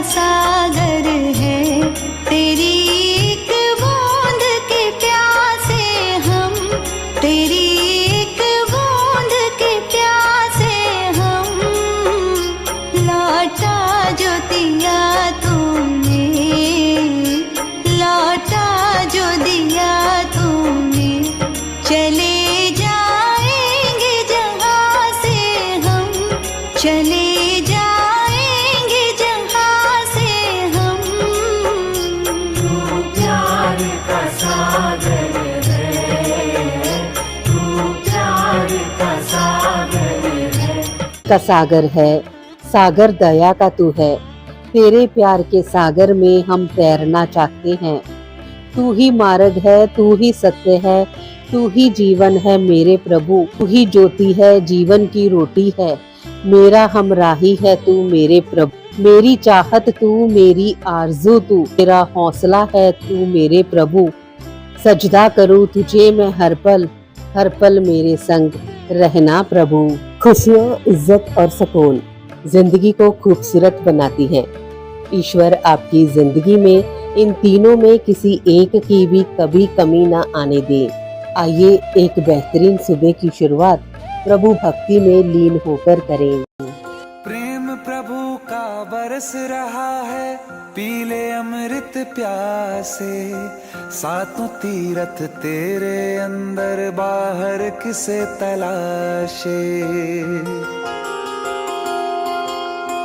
सागर है, तेरी एक बूंद के प्यासे हम, तेरी एक बूंद के प्यासे हम। लौटा जो दिया तूने, लौटा जो दिया तूने, चले जाएंगे जहाँ से हम, चले जाएंगे जहाँ से हम। तू प्यार का सागर है, तू प्यार का सागर है। का सागर है, सागर दया का तू है। तेरे प्यार के सागर में हम तैरना चाहते हैं। तू ही मार्ग है, तू ही सत्य है, तू ही जीवन है मेरे प्रभु। तू ही ज्योति है, जीवन की रोटी है, मेरा हमराही है तू मेरे प्रभु। मेरी चाहत तू, मेरी आरज़ू तू, मेरा हौसला है तू मेरे प्रभु। सजदा करूँ तुझे मैं हर पल मेरे संग रहना प्रभु। खुशियाँ, इज्जत और सुकून जिंदगी को खूबसूरत बनाती हैं। ईश्वर आपकी जिंदगी में इन तीनों में किसी एक की भी कभी कमी ना आने दे। आइए एक बेहतरीन सुबह की शुरुआत प्रभु भक्ति में लीन होकर करें। प्रेम प्रभु का बरस रहा है, पीले अमृत प्यासे। सातों तीरथ तेरे अंदर, बाहर किसे तलाशे।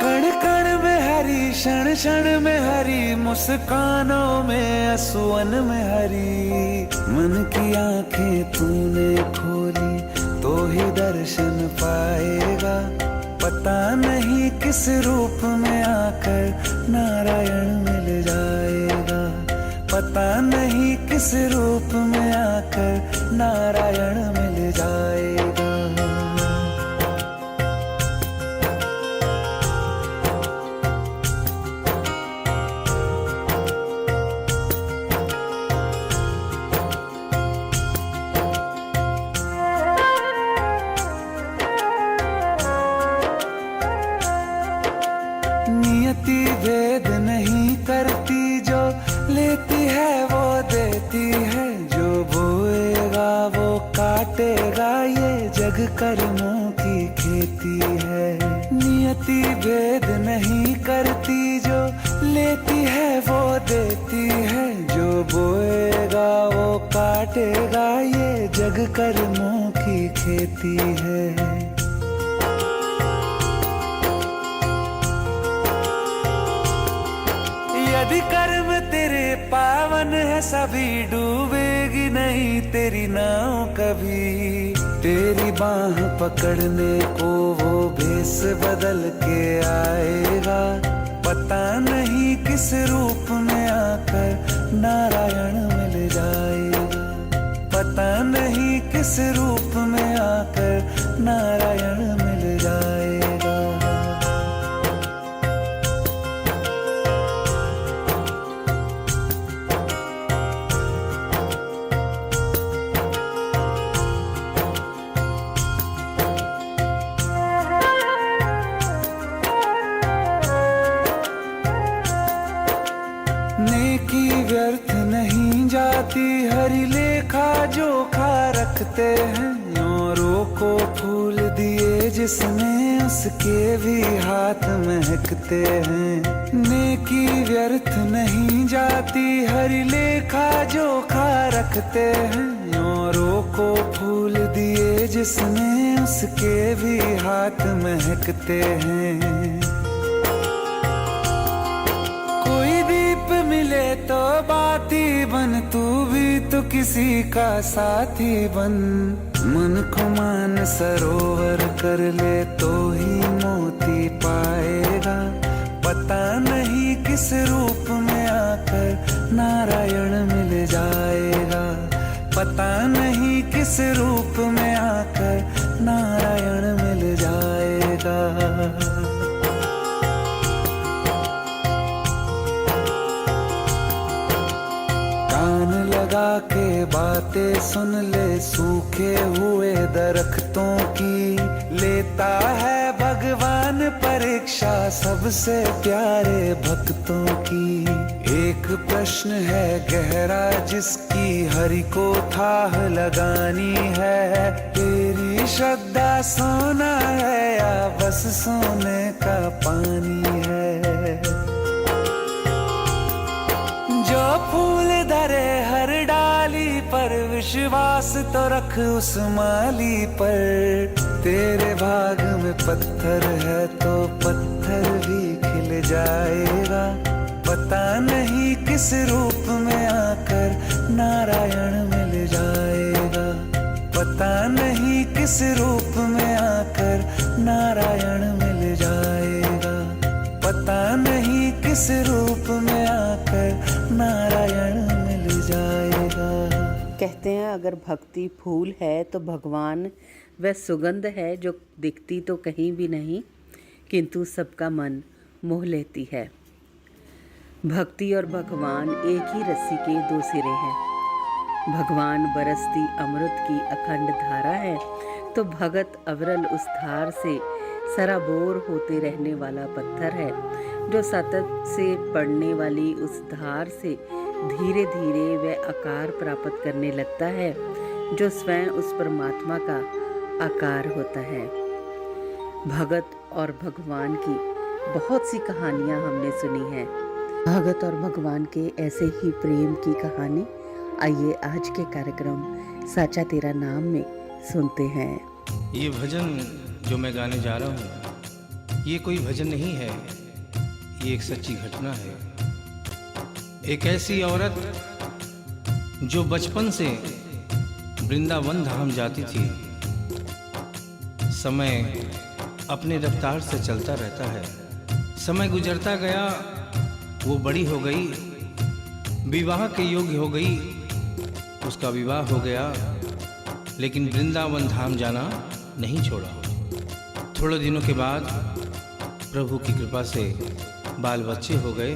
कण कण में हरी, क्षण क्षण में हरी, मुस्कानों में असुवन में हरी। मन की आंखें तूने खोली तो ही दर्शन पाएगा। पता नहीं किस रूप में आकर नारायण मिल जाएगा। पता नहीं किस रूप में आकर नारायण मिल जाएगा। नियति भेद नहीं करती, जो लेती है वो देती है। जो बोएगा वो काटेगा, ये जग कर्मों की खेती है। नियति भेद नहीं करती, जो लेती है वो देती है। जो बोएगा वो काटेगा, ये जग कर्मों की खेती है। यदि कर्म तेरे पावन है, सभी डूबेगी नहीं तेरी नाव कभी। तेरी बाह पकड़ने को वो भेष बदल के आएगा। पता नहीं किस रूप में आकर नारायण मिल जाएगा। पता नहीं किस रूप में आकर नारायण मिल जाएगा। नेकी व्यर्थ नहीं जाती, हरि लेखा जोखा रखते हैं। औरों को फूल दिए जिसने, उसके भी हाथ महकते हैं। नेकी व्यर्थ नहीं जाती, हरि लेखा जोखा रखते हैं। औरों को फूल दिए जिसने, उसके भी हाथ महकते हैं। मिले तो बाती बन, तू भी तो किसी का साथी बन। मन को मान सरोवर कर ले तो ही मोती पाएगा। पता नहीं किस रूप में आकर नारायण मिल जाएगा। पता नहीं किस रूप में आकर नारायण मिल जाएगा। कान लगा के बातें सुन ले सूखे हुए दरख्तों की। लेता है भगवान परीक्षा रक्षा सबसे प्यारे भक्तों की। एक प्रश्न है गहरा जिसकी हरि को थाह लगानी है। तेरी श्रद्धा सोना है या बस सोने का पानी है। जो फूल धरे हर डाली पर विश्वास तो रख उस माली पर। तेरे भाग में पत्थर है तो पत्थर भी खिल जाएगा। पता नहीं किस रूप में आकर नारायण मिल जाएगा। पता नहीं किस रूप में आकर नारायण मिल जाएगा। पता नहीं किस रूप में आकर नारायण मिल जाएगा। कहते हैं अगर भक्ति फूल है तो भगवान वह सुगंध है जो दिखती तो कहीं भी नहीं, किंतु सबका मन मोह लेती है। भक्ति और भगवान एक ही रस्सी के दो सिरे हैं। भगवान बरसती अमृत की अखंड धारा है तो भगत अविरल उस धार से सराबोर होते रहने वाला पत्थर है, जो सतत से पड़ने वाली उस धार से धीरे धीरे वह आकार प्राप्त करने लगता है जो स्वयं उस परमात्मा का आकार होता है। भगत और भगवान की बहुत सी कहानियाँ हमने सुनी हैं। भगत और भगवान के ऐसे ही प्रेम की कहानी आइए आज के कार्यक्रम साचा तेरा नाम में सुनते हैं। ये भजन जो मैं गाने जा रहा हूँ ये कोई भजन नहीं है, ये एक सच्ची घटना है। एक ऐसी औरत जो बचपन से वृंदावन धाम जाती थी। समय अपने रफ्तार से चलता रहता है। समय गुजरता गया, वो बड़ी हो गई, विवाह के योग्य हो गई, उसका विवाह हो गया, लेकिन वृंदावन धाम जाना नहीं छोड़ा। थोड़े दिनों के बाद प्रभु की कृपा से बाल बच्चे हो गए,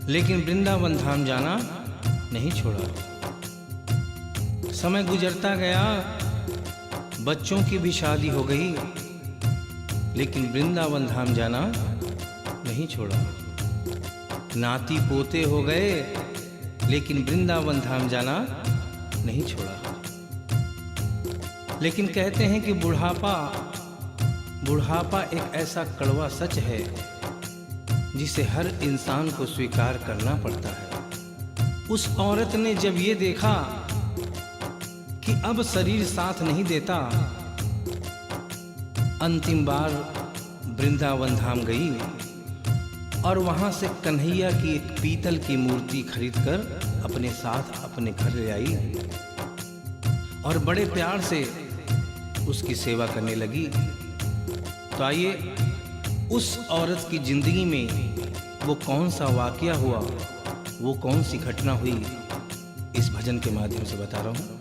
लेकिन वृंदावन धाम जाना नहीं छोड़ा। समय गुजरता गया, बच्चों की भी शादी हो गई, लेकिन वृंदावन धाम जाना नहीं छोड़ा। नाती पोते हो गए, लेकिन वृंदावन धाम जाना नहीं छोड़ा। लेकिन कहते हैं कि बुढ़ापा एक ऐसा कड़वा सच है जिसे हर इंसान को स्वीकार करना पड़ता है। उस औरत ने जब ये देखा कि अब शरीर साथ नहीं देता, अंतिम बार वृंदावन धाम गई और वहां से कन्हैया की एक पीतल की मूर्ति खरीदकर अपने साथ अपने घर ले आई और बड़े प्यार से उसकी सेवा करने लगी। तो आइए उस औरत की जिंदगी में वो कौन सा वाकया हुआ, वो कौन सी घटना हुई, इस भजन के माध्यम से बता रहा हूँ।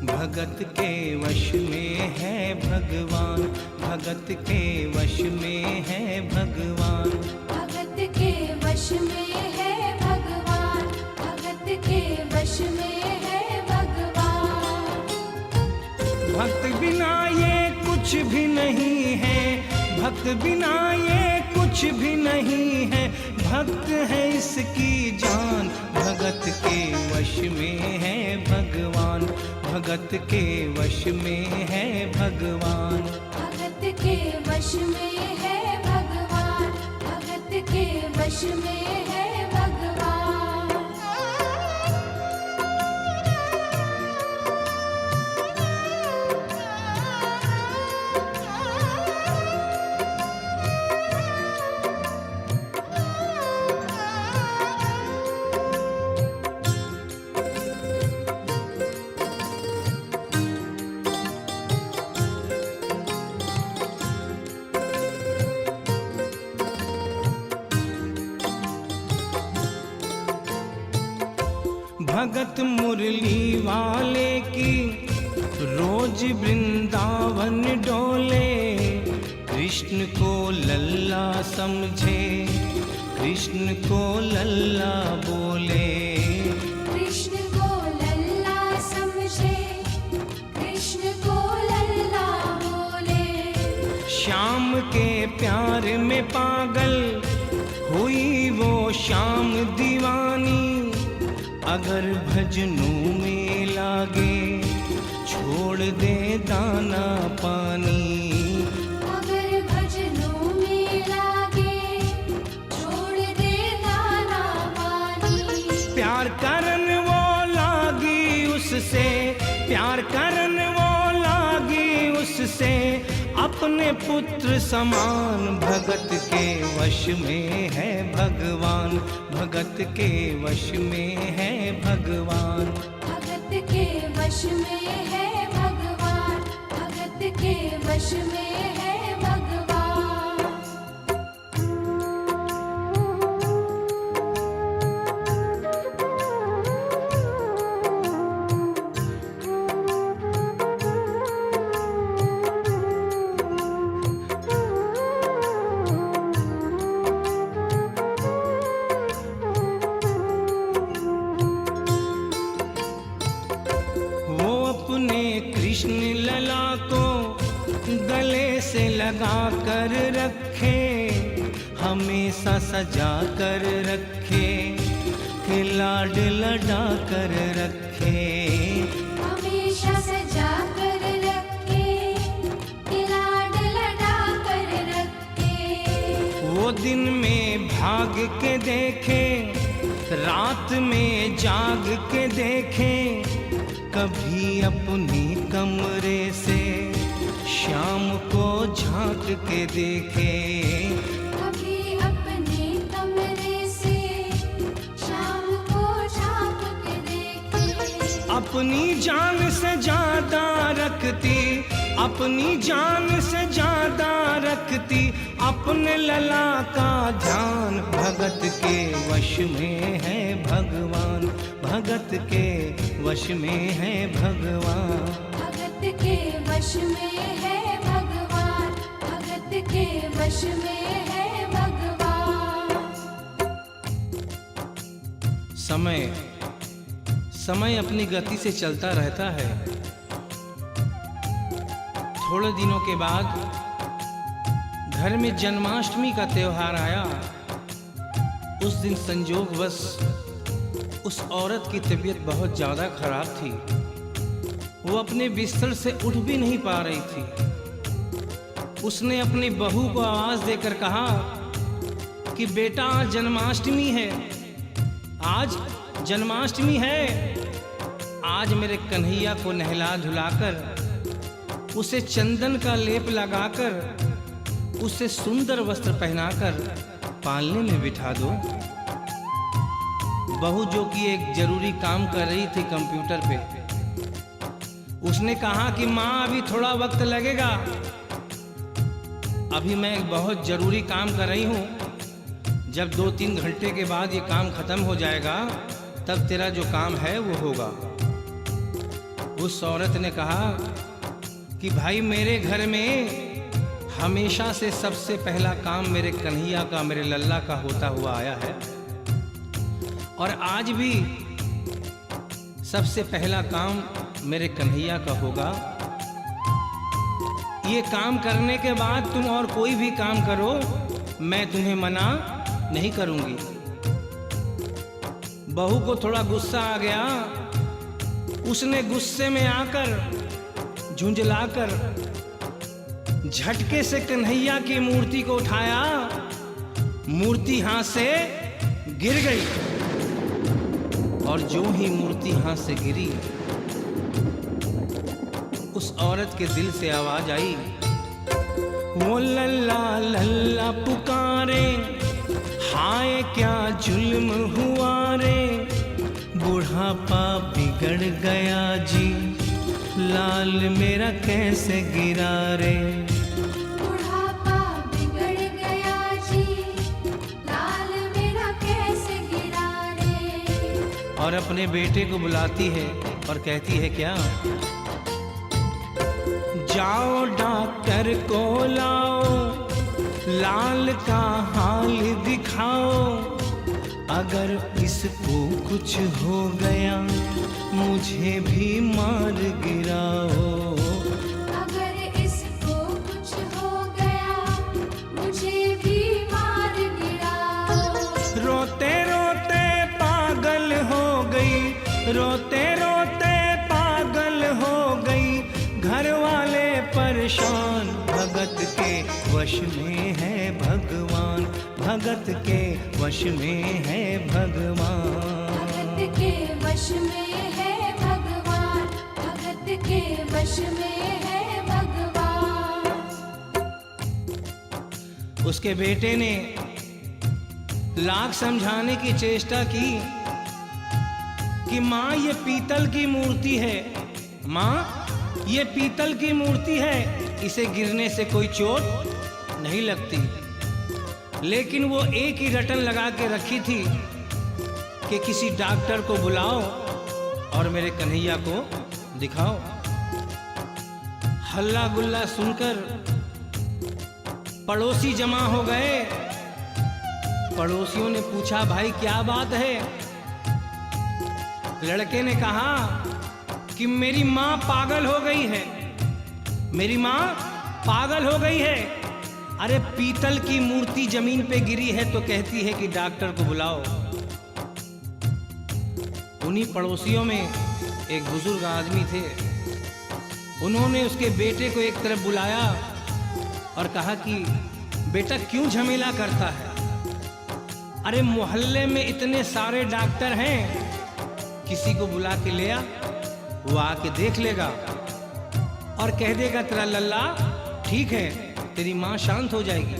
भगत के वश में है भगवान, भगत के वश में है भगवान, भगत के वश में है भगवान, भगत के वश में है भगवान। भक्त बिना ये कुछ भी नहीं है, भक्त बिना ये कुछ भी नहीं है, भक्त है इसकी जान। भगत के वश में है भगवान, भगत के वश में है भगवान, भगत के वश में है भगवान, भगत के वश में है भगवान। भगत मुरली वाले की रोज वृंदावन डोले, कृष्ण को लल्ला समझे, कृष्ण को लल्ला बोले, कृष्ण को लल्ला समझे, कृष्ण को लल्ला बोले। श्याम के प्यार में पागल हुई वो शाम दीवानी। अगर भजनों में लागे छोड़ दे दाना पानी। अगर भजनों में लागे छोड़ दे दाना पानी। प्यार करन वो लागी उससे, प्यार करन वो लागी उससे, अपने पुत्र समान। भगत के वश में है भगवान, भगत के वश में है भगवान। भगत के वश में है भगवान, भगत के वश में है भगवान। वो अपने कृष्ण लला को गले से लगा कर रखे, हमेशा सजा कर रखे, कि लाड लडा कर रखे। हमेशा सजा कर रखे, कि लाड लडा कर रखे। वो दिन में भाग के देखे, रात में जाग के देखे, कभी अपनी कमरे से शाम को झांक के देखे। कभी अपने कमरे से शाम को झांक के देखे। अपनी जान से ज्यादा रखती, अपनी जान से ज्यादा रखती, अपने लला का ध्यान। भगत के वश में है भगवान, भगत के वश में है भगवान। भगत के वश में है भगवान, भगत के वश में है भगवान। समय समय अपनी गति से चलता रहता है। थोड़े दिनों के बाद घर में जन्माष्टमी का त्योहार आया। उस दिन संयोगवश उस औरत की तबीयत बहुत ज़्यादा खराब थी। वो अपने बिस्तर से उठ भी नहीं पा रही थी। उसने अपनी बहू को आवाज़ देकर कहा कि बेटा आज जन्माष्टमी है, आज जन्माष्टमी है। आज मेरे कन्हैया को नहला धुलाकर, उसे चंदन का लेप लगाकर, उसे सुंदर वस्त्र पहनाकर पालने में बिठा दो। बहू जो कि एक जरूरी काम कर रही थी कंप्यूटर पे, उसने कहा कि माँ अभी थोड़ा वक्त लगेगा, अभी मैं एक बहुत जरूरी काम कर रही हूँ। जब 2-3 घंटे के बाद ये काम खत्म हो जाएगा तब तेरा जो काम है वो होगा। उस औरत ने कहा कि भाई मेरे घर में हमेशा से सबसे पहला काम मेरे कन्हैया का, मेरे लल्ला का होता हुआ आया है, और आज भी सबसे पहला काम मेरे कन्हैया का होगा। ये काम करने के बाद तुम और कोई भी काम करो, मैं तुम्हें मना नहीं करूंगी। बहू को थोड़ा गुस्सा आ गया। उसने गुस्से में आकर, झुंझलाकर झटके से कन्हैया की मूर्ति को उठाया। मूर्ति हाथ से गिर गई, और जो ही मूर्ति हाथ से गिरी, उस औरत के दिल से आवाज आई, वो लल्ला लल्ला पुकारे, हाय क्या जुल्म हुआ रे, बुढ़ापा बिगड़ गया जी, लाल मेरा कैसे गिरा रे। बुढ़ापा बिगड़ गया जी, लाल मेरा कैसे गिरा रे। और अपने बेटे को बुलाती है और कहती है क्या, जाओ डॉक्टर को लाओ, लाल का हाल दिखाओ, अगर इसको कुछ हो गया मुझे भी मार गिराओ। अगर इसको कुछ हो गया रोते रोते पागल हो गई, घर वाले परेशान। भगत के वश में है भगवान, भगत के वश में है भगवान। भगत के वश में है भगवान, भगत के वश में है भगवान। उसके बेटे ने लाख समझाने की चेष्टा की कि माँ ये पीतल की मूर्ति है, माँ ये पीतल की मूर्ति है, इसे गिरने से कोई चोट नहीं लगती। लेकिन वो एक ही रटन लगा के रखी थी कि किसी डॉक्टर को बुलाओ और मेरे कन्हैया को दिखाओ। हल्ला गुल्ला सुनकर पड़ोसी जमा हो गए। पड़ोसियों ने पूछा, भाई क्या बात है? लड़के ने कहा कि मेरी माँ पागल हो गई है, मेरी माँ पागल हो गई है। अरे पीतल की मूर्ति जमीन पे गिरी है तो कहती है कि डॉक्टर को बुलाओ। उन्हीं पड़ोसियों में एक बुजुर्ग आदमी थे। उन्होंने उसके बेटे को एक तरफ बुलाया और कहा कि बेटा क्यों झमेला करता है? अरे मोहल्ले में इतने सारे डॉक्टर हैं, किसी को बुला के ले आ, वो आके देख लेगा और कह देगा तेरा लल्ला ठीक है, तेरी माँ शांत हो जाएगी।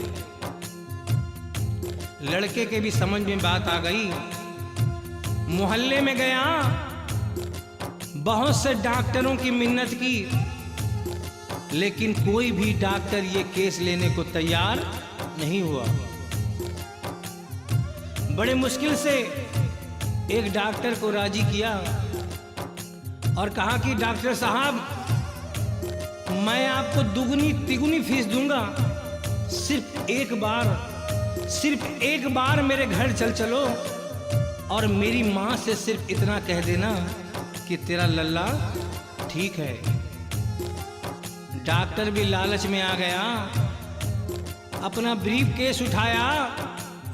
लड़के के भी समझ में बात आ गई। मोहल्ले में गया, बहुत से डॉक्टरों की मिन्नत की, लेकिन कोई भी डॉक्टर ये केस लेने को तैयार नहीं हुआ। बड़े मुश्किल से एक डॉक्टर को राजी किया और कहा कि डॉक्टर साहब मैं आपको दुगनी तिगुनी फीस दूंगा, सिर्फ एक बार मेरे घर चल चलो और मेरी माँ से सिर्फ इतना कह देना कि तेरा लल्ला ठीक है। डॉक्टर भी लालच में आ गया, अपना ब्रीफ केस उठाया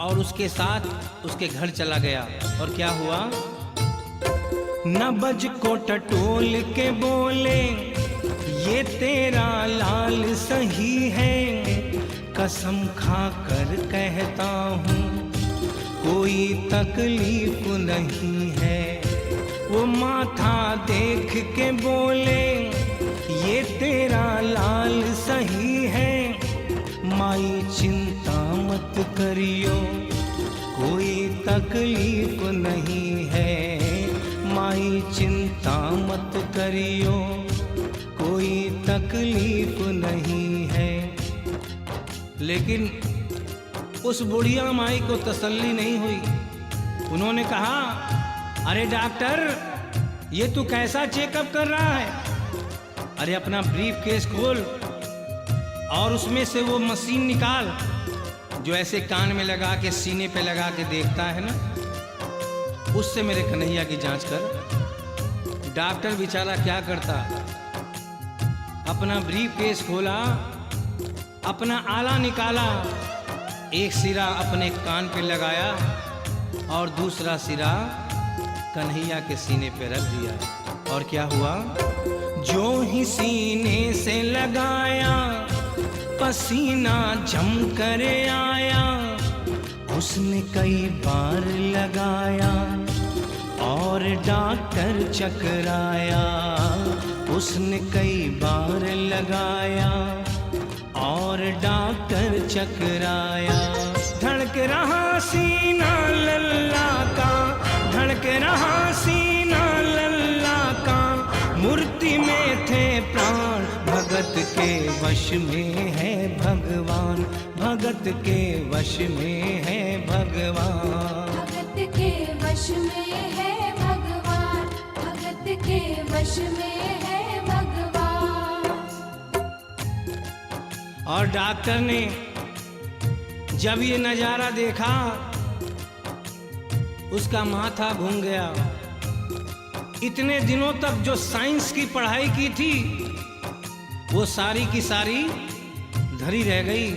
और उसके साथ उसके घर चला गया। और क्या हुआ? नबज को टटोल के बोले, ये तेरा लाल सही है, कसम खा कर कहता हूँ कोई तकलीफ नहीं है। वो माथा देख के बोले, ये तेरा लाल सही है, माई चिंता मत करियो कोई तकलीफ नहीं है, माई चिंता मत करियो कोई तकलीफ नहीं है। लेकिन उस बुढ़िया माई को तसल्ली नहीं हुई। उन्होंने कहा, अरे डॉक्टर ये तू कैसा चेकअप कर रहा है? अरे अपना ब्रीफ केस खोल और उसमें से वो मशीन निकाल जो ऐसे कान में लगा के सीने पे लगा के देखता है ना, उससे मेरे कन्हैया की जांच कर। डॉक्टर बेचारा क्या करता, अपना ब्रीफ केस खोला, अपना आला निकाला, एक सिरा अपने कान पे लगाया और दूसरा सिरा कन्हैया के सीने पे रख दिया। और क्या हुआ? जो ही सीने से लगाया पसीना जम कर आया, उसने कई बार लगाया और डॉक्टर चकराया, उसने कई बार लगाया और डॉक्टर चकराया। धड़क रहा सीना लल्ला का, धड़क रहा सीना लल्ला का, मूर्ति में थे प्राण, भगत के वश में है भगवान, भगत के वश में है भगवान। भगत के वश में है भगवान, भगत के वश में है भगवान। और डॉक्टर ने जब ये नजारा देखा उसका माथा घूम गया। इतने दिनों तक जो साइंस की पढ़ाई की थी वो सारी की सारी धरी रह गई।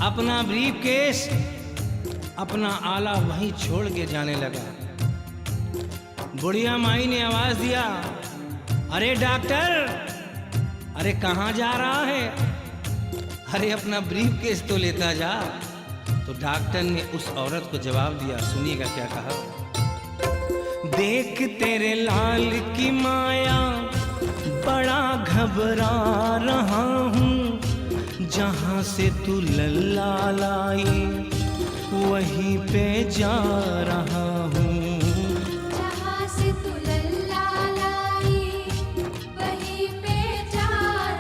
अपना ब्रीफ केस, अपना आला वहीं छोड़ के जाने लगा। बुढ़िया माई ने आवाज दिया, अरे डॉक्टर, अरे कहाँ जा रहा है? अरे अपना ब्रीफ केस तो लेता जा। तो डॉक्टर ने उस औरत को जवाब दिया, सुनिएगा क्या कहा। देख तेरे लाल की माया बड़ा घबरा रहा हूँ, जहाँ से तू लल्ला लाई वहीं पे जा रहा हूँ। जहाँ से तू लल्ला लाई वहीं पे जा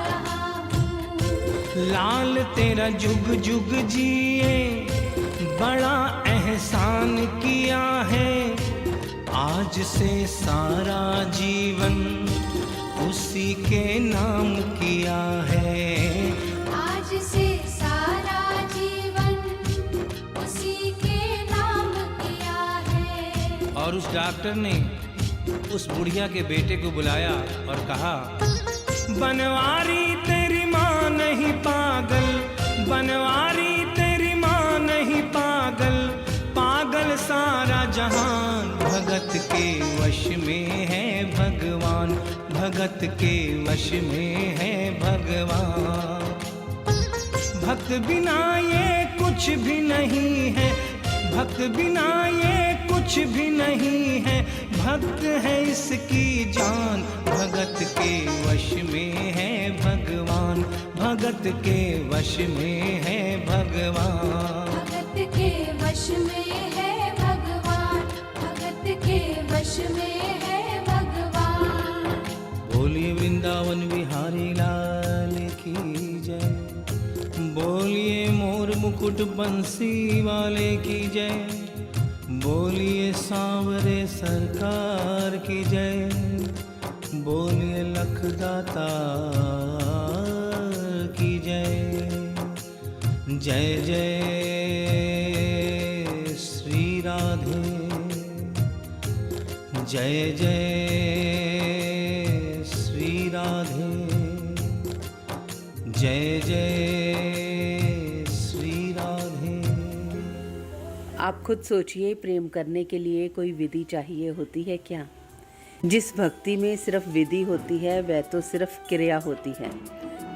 रहा हूँ। लाल तेरा जुग जुग जिए बड़ा एहसान किया है, आज से सारा जीवन उसी के नाम किया है। आज से सारा जीवन उसी के नाम किया है। और उस डॉक्टर ने उस बुढ़िया के बेटे को बुलाया और कहा, बनवारी तेरी माँ नहीं पागल, बनवारी तेरी माँ नहीं पागल, पागल सारा जहान, भगत के वश में है भगवान, भगत के वश में है भगवान। भक्त बिना ये कुछ भी नहीं है, भक्त बिना ये कुछ भी नहीं है, भक्त है इसकी जान, भगत के वश में है भगवान, भगत के वश में है भगवान। भगत के वश में है भगवान, भगत के वश में है भगवान। बोलिए वृंदावन बिहारी लाल की जय, बोलिए मोर मुकुट बंसी वाले की जय, बोलिए सांवरे सरकार की जय, बोलिए लखदाता की जय। जय जय श्री राधे, जय जय श्री राधे, जय जय श्री राधे। आप खुद सोचिए, प्रेम करने के लिए कोई विधि चाहिए होती है क्या? जिस भक्ति में सिर्फ विधि होती है वह तो सिर्फ क्रिया होती है,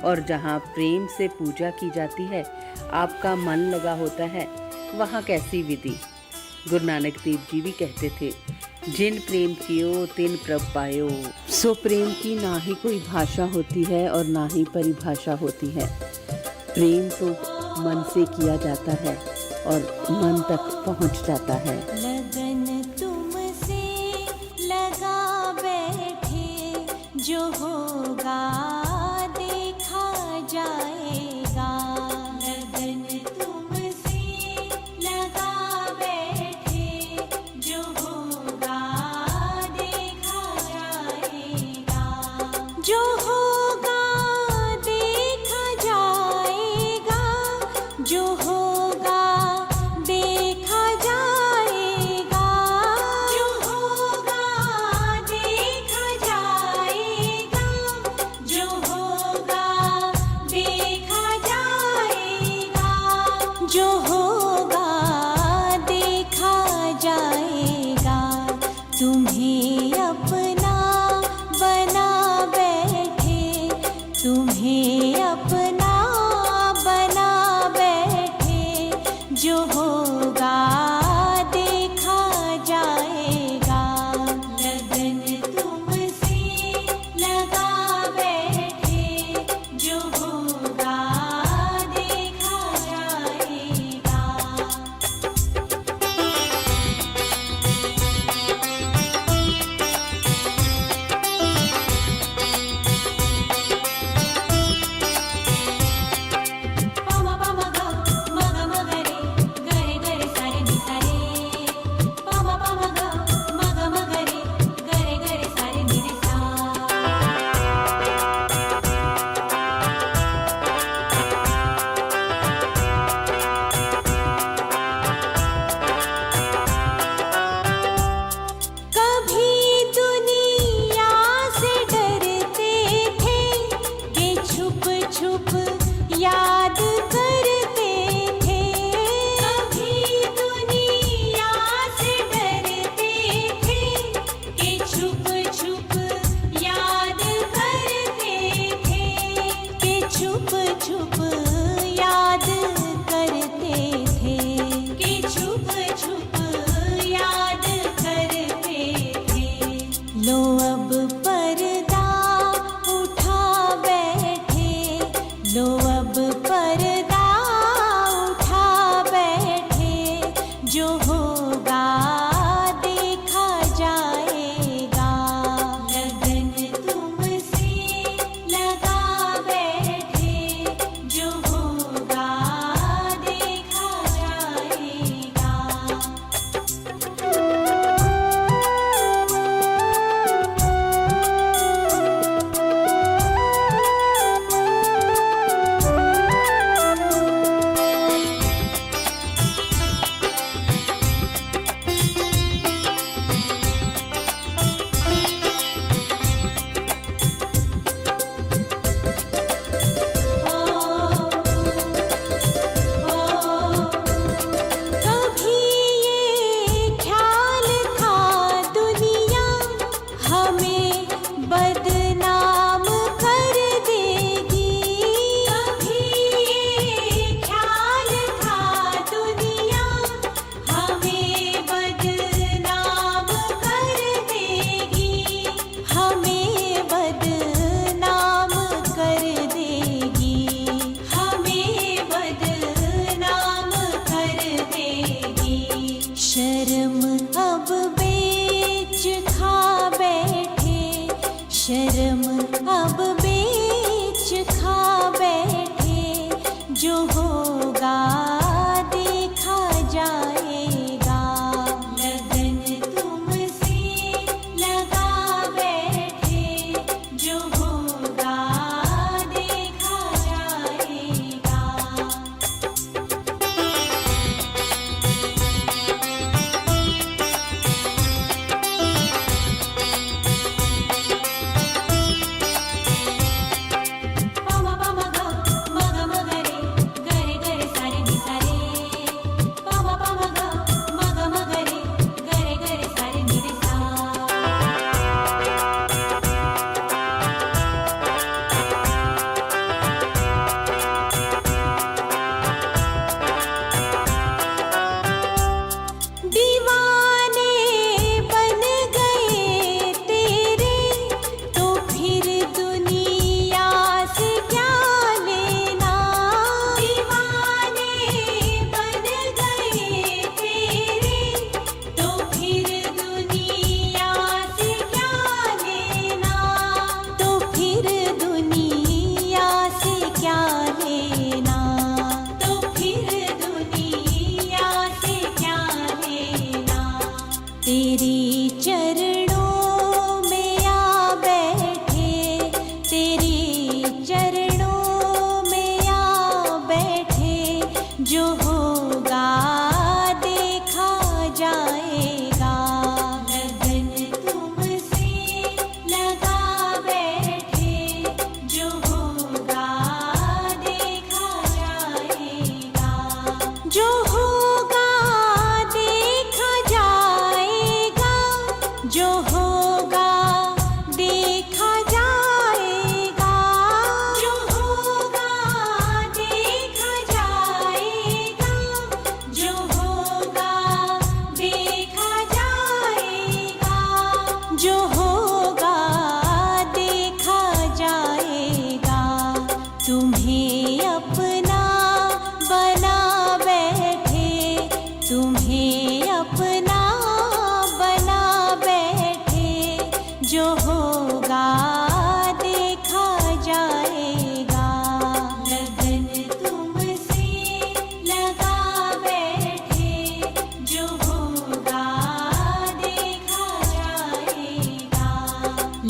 और जहाँ प्रेम से पूजा की जाती है, आपका मन लगा होता है, वहाँ कैसी विधि? गुरु नानक देव जी भी कहते थे, जिन प्रेम कियो तिन प्रभ पायो। सो प्रेम की ना ही कोई भाषा होती है और ना ही परिभाषा होती है। प्रेम तो मन से किया जाता है और मन तक पहुंच जाता है। लगन तुमसे लगा बैठे, जो होगा देखा जाएगा। लगन तुमसे लगा बैठे, जो होगा देखा जाएगा। जो होगा देखा जाएगा, जो होगा देखा जाएगा। जो होगा देखा जाएगा, जो होगा देखा जाएगा। जो होगा देखा जाएगा। तुम्हें अपना बना बैठे, तुम्हें अपना बना बैठे, जो होगा देखा जाएगा। लगन तुमसे लगा बैठे, जो होगा देखा जाएगा। पम पम ग मग मग रे ग रे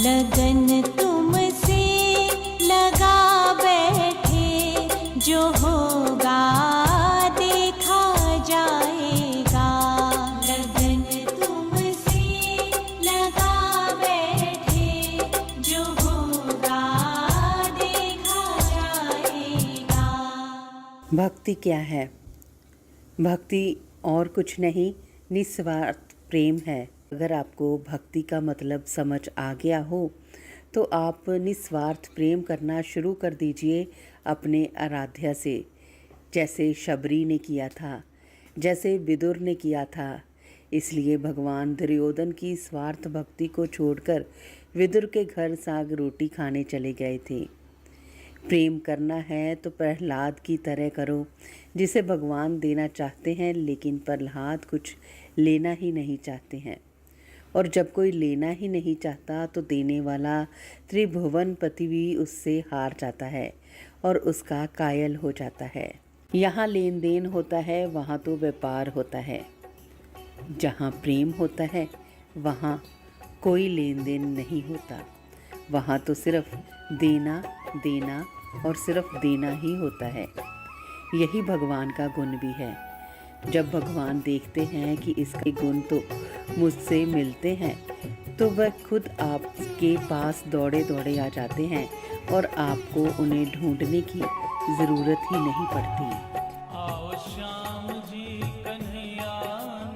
लगन तुमसे लगा बैठे, जो होगा देखा जाएगा। लगन तुमसे लगा बैठे, जो होगा देखा जाएगा। भक्ति क्या है? भक्ति और कुछ नहीं, निस्वार्थ प्रेम है। अगर आपको भक्ति का मतलब समझ आ गया हो तो आप निस्वार्थ प्रेम करना शुरू कर दीजिए अपने आराध्या से, जैसे शबरी ने किया था, जैसे विदुर ने किया था। इसलिए भगवान दुर्योधन की स्वार्थ भक्ति को छोड़कर विदुर के घर साग रोटी खाने चले गए थे। प्रेम करना है तो प्रहलाद की तरह करो, जिसे भगवान देना चाहते हैं, लेकिन प्रहलाद कुछ लेना ही नहीं चाहते हैं। और जब कोई लेना ही नहीं चाहता तो देने वाला त्रिभुवनपति भी उससे हार जाता है और उसका कायल हो जाता है। यहाँ लेन देन होता है, वहाँ तो व्यापार होता है। जहाँ प्रेम होता है वहाँ कोई लेन देन नहीं होता, वहाँ तो सिर्फ देना देना और सिर्फ देना ही होता है। यही भगवान का गुण भी है। जब भगवान देखते हैं कि इसके गुण तो मुझसे मिलते हैं, तो वह खुद आपके पास दौड़े दौड़े आ जाते हैं और आपको उन्हें ढूंढने की ज़रूरत ही नहीं पड़ती। आओ श्याम जी कन्हैया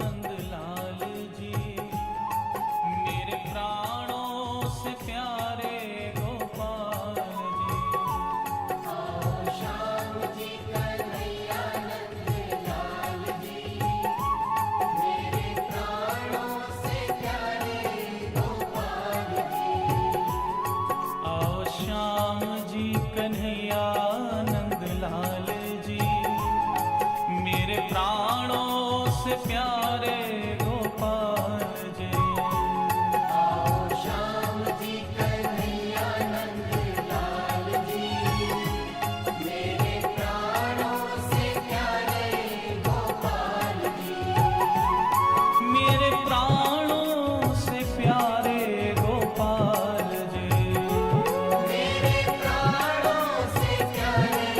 नंद लाल जी, मेरे प्राणों से प्यारे गोपाल जी। आओ श्याम जी कन्हैया नंद लाल जी, मेरे प्राणों से प्यारे गोपाल जी। आओ श्याम जी कन्हैया नंद लाल जी, मेरे प्राणों से प्यारे गोपाल जी। आओ श्याम जी कन्हैया नंद लाल जी, मेरे प्राणों से प्यारे गोपाल जी। मेरे प्राणों से प्यारे गोपाल जी। मेरे प्राणों से प्यारे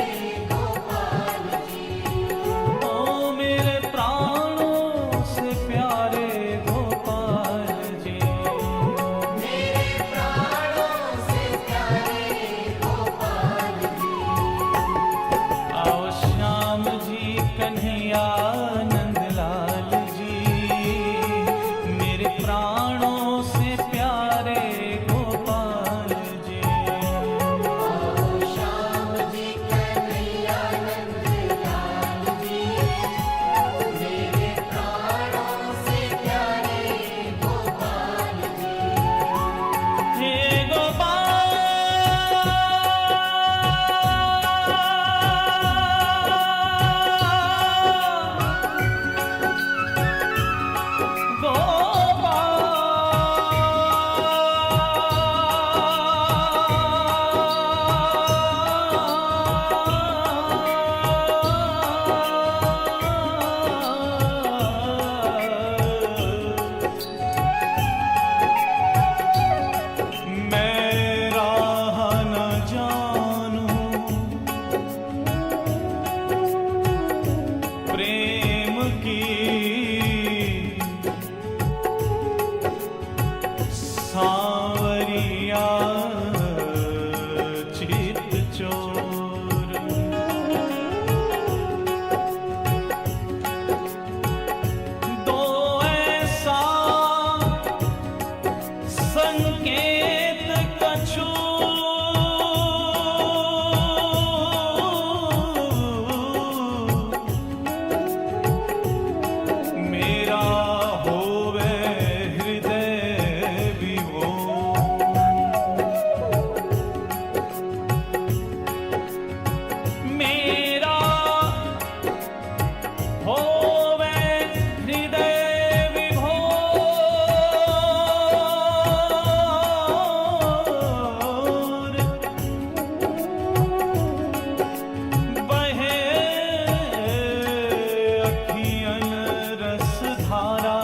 गोपाल जी। ओ मेरे प्राणों से प्यारे गोपाल जी। मेरे प्राणों से प्यारे गोपाल जी। आओ श्याम जी कन्हैया नंद लाल जी, मेरे प्राणों से प्यारे गोपाल जी। आओ श्याम जी कन्हैया नंद लाल जी, मेरे प्राणों से प्यारे गोपाल जी। हे मैं राह न जानूं प्रेम की, सांवरिया चित चोर। दो ऐसा संकेत कछु, मेरा होवे हृदय विभोर। मेरा होवे हृदय विभोर। बहे अखियन रस धारा,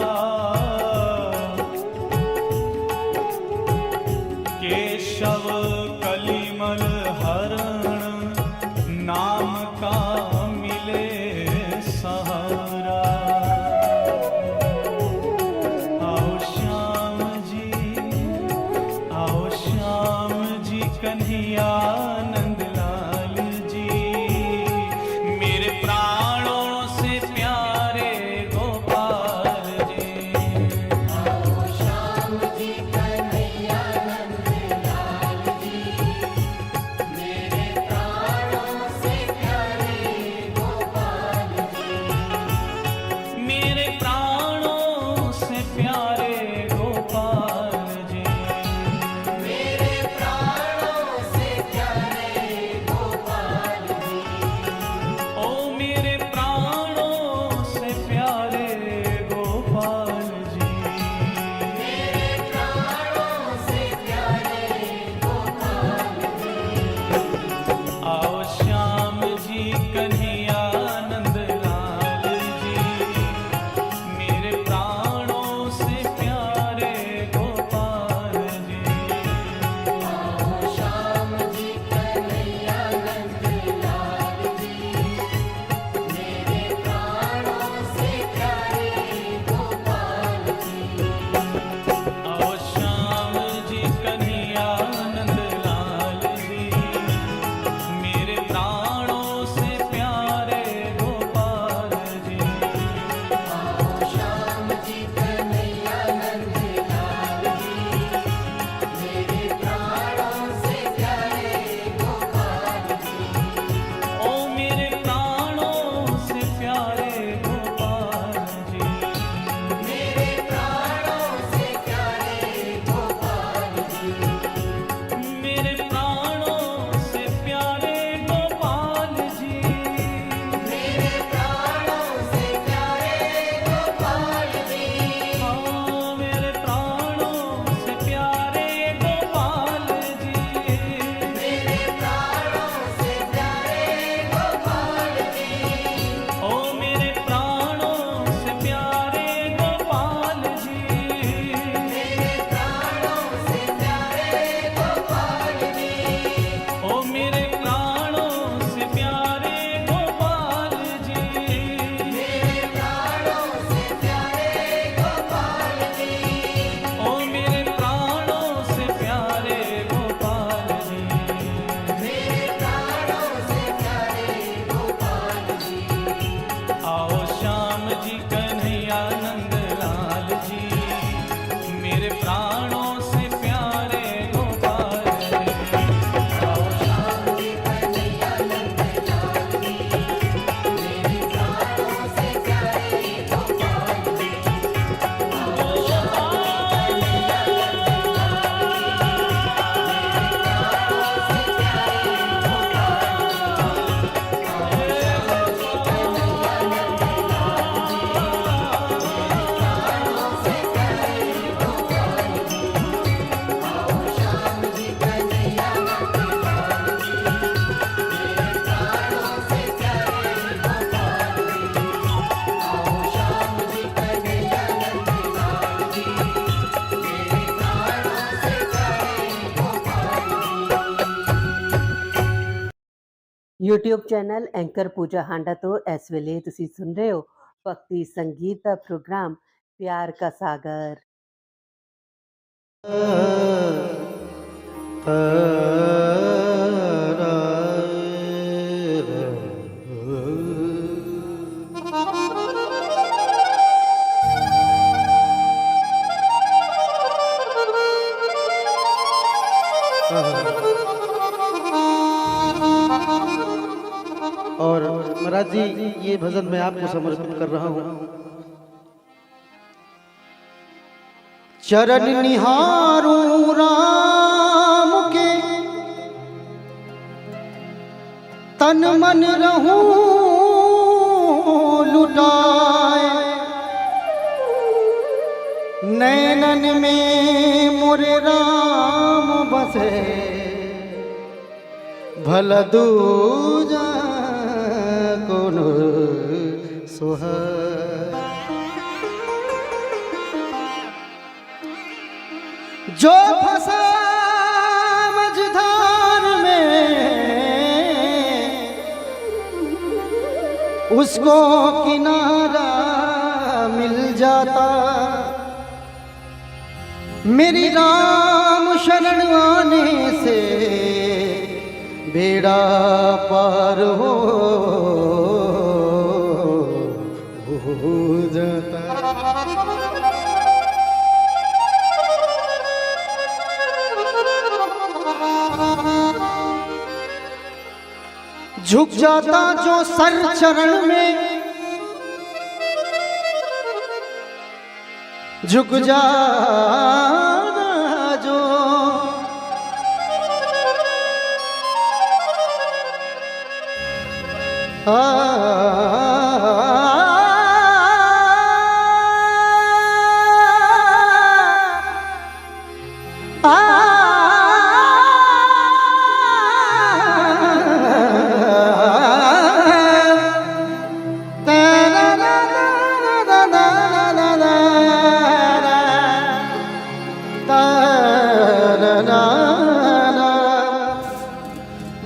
YouTube ਚੈਨਲ ਐਂਕਰ ਪੂਜਾ ਹਾਂਡਾ ਤੋਂ ਇਸ ਵੇਲੇ ਤੁਸੀਂ ਸੁਣ ਰਹੇ ਹੋ ਭਗਤੀ ਸੰਗੀਤ ਦਾ ਪ੍ਰੋਗਰਾਮ ਪਿਆਰ ਕਾ ਸਾਗਰ। और महाराज जी ये भजन मैं आपको समर्पित कर रहा हूँ। चरण निहारूं राम के, तन मन रहूं लुटाए, नैनन में मोरे राम बसे, भला दूजा कौन सुहाए। जो फंसा मझधार में उसको किनारा मिल जाता, मेरी राम शरण आने से बेड़ा पार हो जाता। झुक जाता जो सर चरण में, झुक जाता जो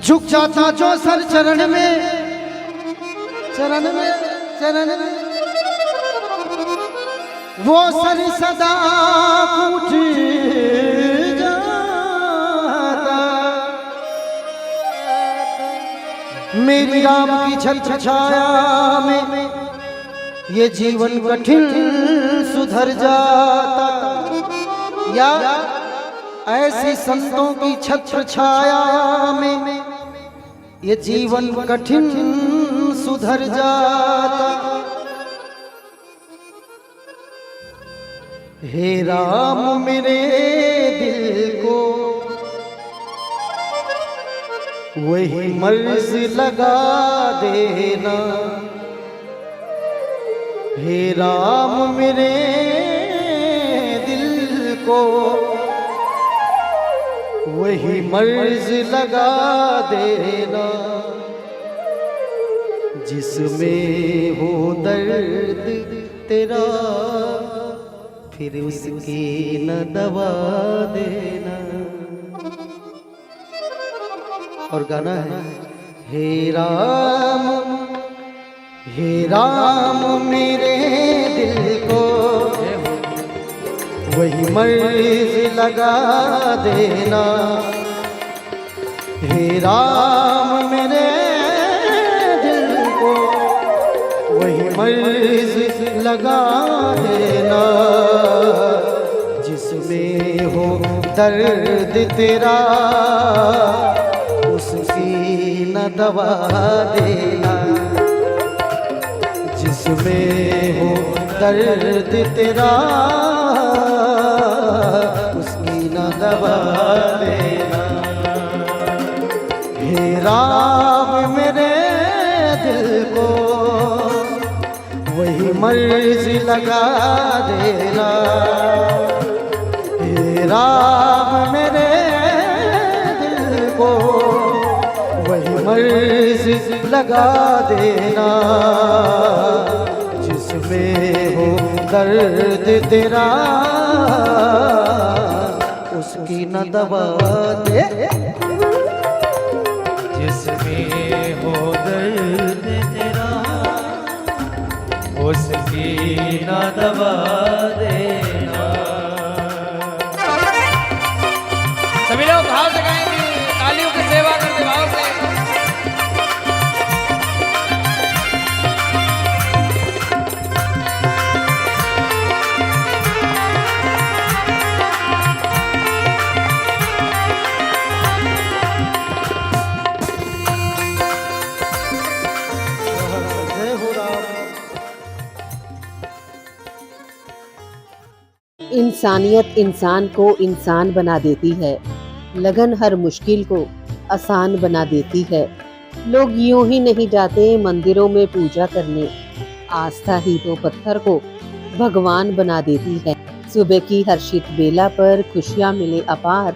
झुक जाता जो सर चरण में, चरण में वो सर सदा उठ जाता। मेरी राम की छत्र छाया में ये जीवन कठिन सुधर जाता, या ऐसी संतों की छत्र छाया में ये जीवन कठिन सुधर जाता। हे राम मेरे दिल को वही मर्ज लगा देना, हे राम मेरे दिल को वही मर्ज लगा देना, जिसमें हो दर्द तेरा फिर उसकी न दवा देना। और गाना है हे राम मेरे दिल को वही मर्ज लगा देना, हे राम मेरे दिल को वही मर्ज लगा देना, जिसमें हो दर्द तेरा उसकी न दवा देना, जिसमें हो दर्द तेरा उसकी न दवा देना। हे राम मेरे दिल को वही मर्ज लगा देना, हे राम मेरे दिल को वही मर्ज लगा देना, जिसमें हो दर्द तेरा उसकी न दवा दे, जिसमें हो जिंदगी ना दबा देना। सभी लोग भाव से गाएंगे, तालियों की सेवा करते भाव से। जय हो राम। इंसानियत इंसान को इंसान बना देती है, लगन हर मुश्किल को आसान बना देती है। लोग यूं ही नहीं जाते मंदिरों में पूजा करने, आस्था ही तो पत्थर को भगवान बना देती है। सुबह की हर्षित बेला पर खुशियां मिले अपार,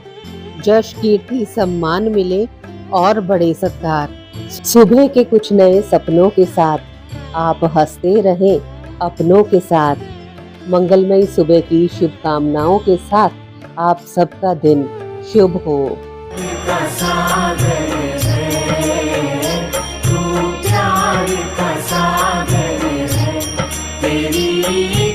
जश कीर्ति सम्मान मिले और बड़े सत्कार। सुबह के कुछ नए सपनों के साथ आप हंसते रहें अपनों के साथ। मंगलमयी सुबह की शुभकामनाओं के साथ आप सबका दिन शुभ हो। का सागर है तू, प्यार का सागर है तेरी